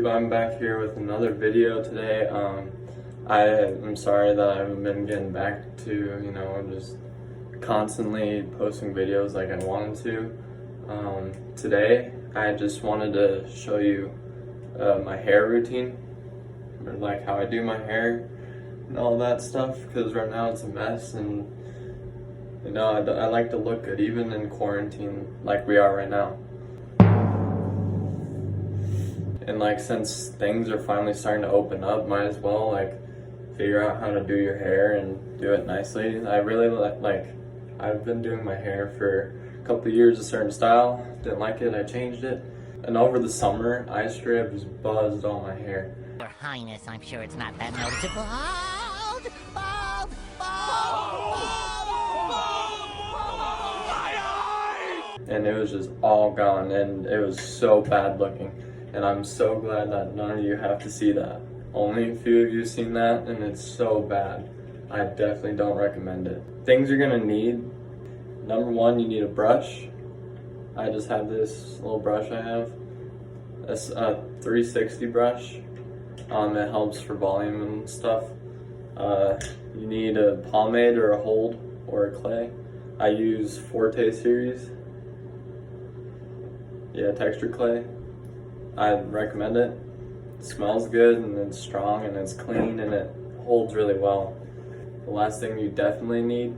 I'm back here with another video today. I'm sorry that I haven't been getting back to, just constantly posting videos like I wanted to. Today, I just wanted to show you my hair routine, or like how I do my hair and all that stuff, because right now it's a mess, and I like to look good even in quarantine like we are right now. And like, since things are finally starting to open up, might as well like figure out how to do your hair and do it nicely. I really I've been doing my hair for a couple of years a certain style, didn't like it, I changed it. And over the summer, I straight up just buzzed all my hair. Your Highness, I'm sure it's not that noticeable. And it was just all gone, and it was so bad looking. And I'm so glad that none of you have to see that. Only a few of you have seen that, and it's so bad. I definitely don't recommend it. Things you're gonna need: number one, you need a brush. I just have this little brush I have. It's a 360 brush. It helps for volume and stuff. You need a pomade or a hold or a clay. I use Forte series. Yeah, texture clay. I recommend it. It smells good, and it's strong, and it's clean, and it holds really well. The last thing you definitely need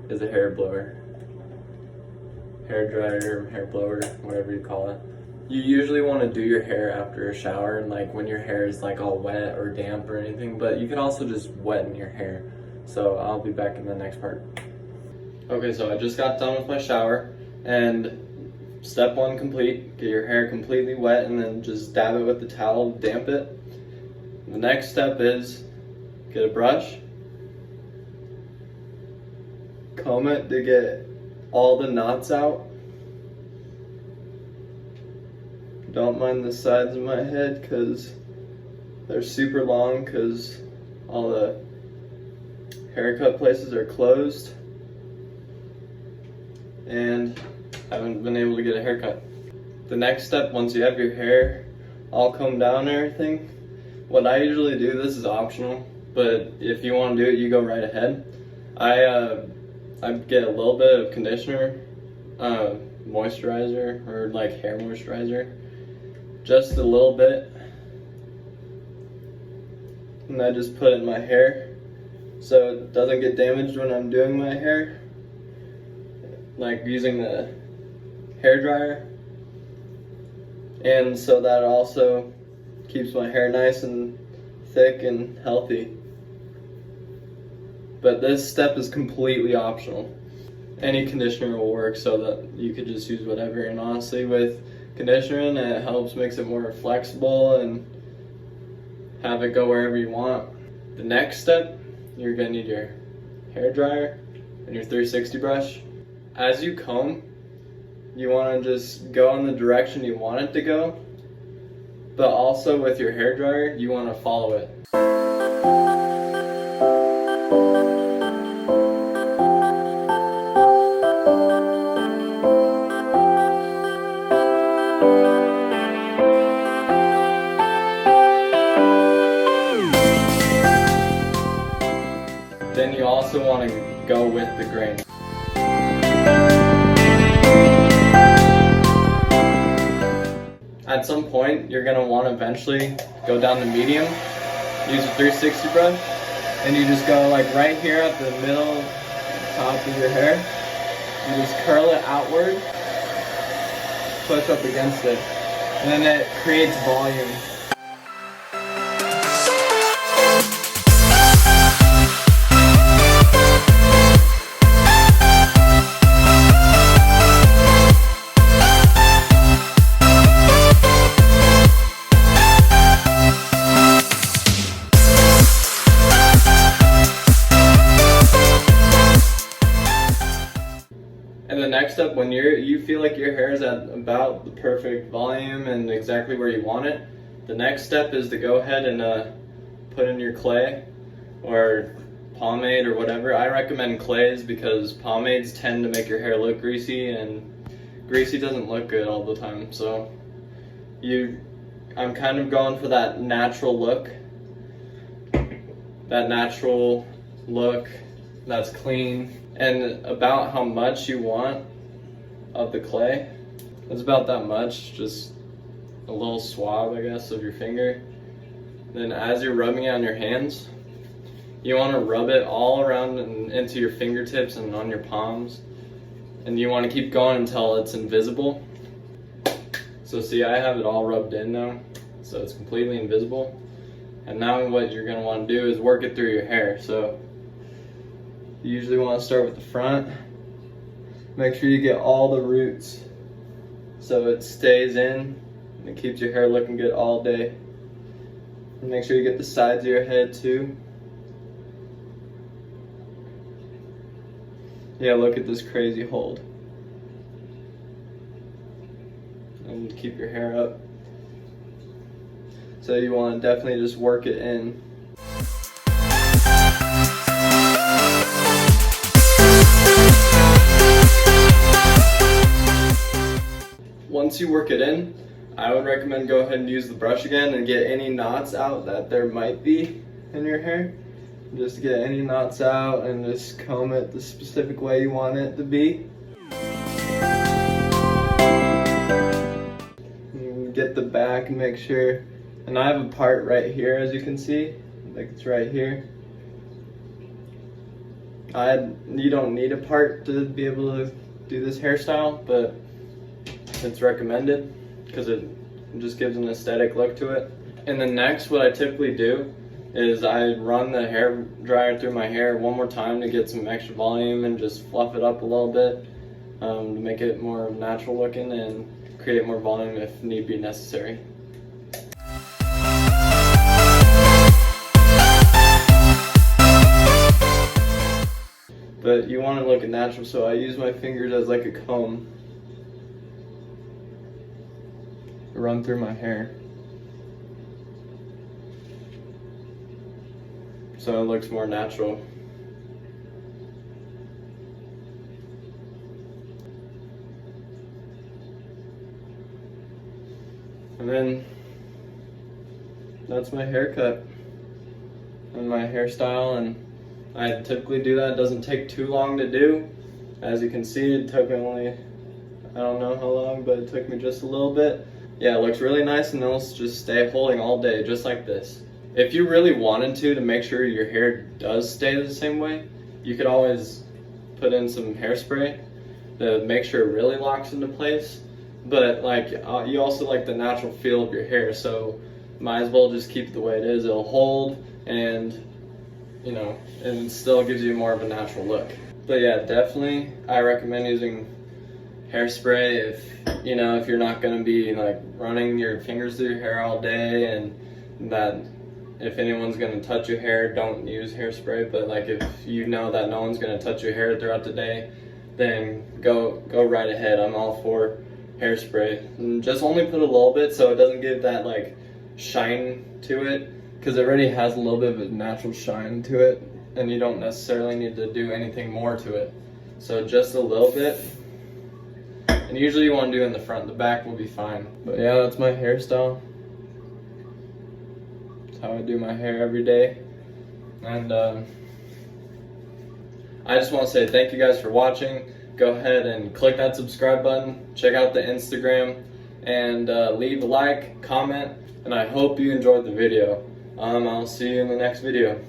is a hair blower. Hair dryer, hair blower, whatever you call it. You usually want to do your hair after a shower, and like when your hair is like all wet or damp or anything, but you can also just weten your hair. So I'll be back in the next part. Okay, so I just got done with my shower, and step one complete. Get your hair completely wet, and then just dab it with the towel, damp it. The next step is get a brush, comb it to get all the knots out. Don't mind the sides of my head because they're super long because all the haircut places are closed and haven't been able to get a haircut. The next step, once you have your hair all combed down and everything, what I usually do, this is optional, but if you want to do it, you go right ahead. I get a little bit of conditioner, moisturizer, or like hair moisturizer, just a little bit, and I just put it in my hair so it doesn't get damaged when I'm doing my hair, like using the hair dryer, and so that also keeps my hair nice and thick and healthy. But this step is completely optional. Any conditioner will work, so that you could just use whatever. And honestly, with conditioning, it helps, makes it more flexible and have it go wherever you want. The next step, you're gonna need your hair dryer and your 360 brush. As you comb, you want to just go in the direction you want it to go, but also with your hair dryer, you want to follow it. Then you also want to go with the grain. At some point, you're going to want to eventually go down to medium, use a 360 brush, and you just go like right here at the middle, top of your hair. You just curl it outward, push up against it, and then it creates volume. And the next step, when you feel like your hair is at about the perfect volume and exactly where you want it, the next step is to go ahead and put in your clay or pomade or whatever. I recommend clays because pomades tend to make your hair look greasy, and greasy doesn't look good all the time. So you I'm kind of going for that natural look. That natural look that's clean. And about how much you want of the clay. It's about that much, just a little swab, I guess, of your finger. Then as you're rubbing it on your hands, you want to rub it all around and into your fingertips and on your palms. And you want to keep going until it's invisible. So see, I have it all rubbed in now, so it's completely invisible. And now what you're going to want to do is work it through your hair. So you usually want to start with the front. Make sure you get all the roots so it stays in and it keeps your hair looking good all day. And make sure you get the sides of your head too. Yeah, look at this crazy hold. And keep your hair up. So you want to definitely just work it in. Once you work it in, I would recommend go ahead and use the brush again and get any knots out that there might be in your hair. Just get any knots out and just comb it the specific way you want it to be. And get the back and make sure. And I have a part right here, as you can see, like it's right here. You don't need a part to be able to do this hairstyle, but it's recommended because it just gives an aesthetic look to it. And then next, what I typically do is I run the hair dryer through my hair one more time to get some extra volume and just fluff it up a little bit to make it more natural looking and create more volume if need be necessary. But you want to look natural, so I use my fingers as like a comb. Run through my hair. So it looks more natural. And then that's my haircut and my hairstyle, and I typically do that. It doesn't take too long to do. As you can see, it took me only, I don't know how long, but it took me just a little bit. Yeah, it looks really nice, and it'll just stay holding all day, just like this. If you really wanted to make sure your hair does stay the same way, you could always put in some hairspray to make sure it really locks into place. But like, you also like the natural feel of your hair, so might as well just keep it the way it is. It'll hold, and you know, and it still gives you more of a natural look. But yeah, definitely I recommend using hairspray if you're not going to be like running your fingers through your hair all day, and that if anyone's going to touch your hair, don't use hairspray. But like, if you know that no one's going to touch your hair throughout the day, then go right ahead. I'm all for hairspray, and just only put a little bit so it doesn't give that like shine to it, because it already has a little bit of a natural shine to it, and you don't necessarily need to do anything more to it. So just a little bit. And usually you want to do in the front, the back will be fine. But yeah, that's my hairstyle. That's how I do my hair every day. And I just want to say thank you guys for watching. Go ahead and click that subscribe button. Check out the Instagram and leave a like, comment, and I hope you enjoyed the video. I'll see you in the next video.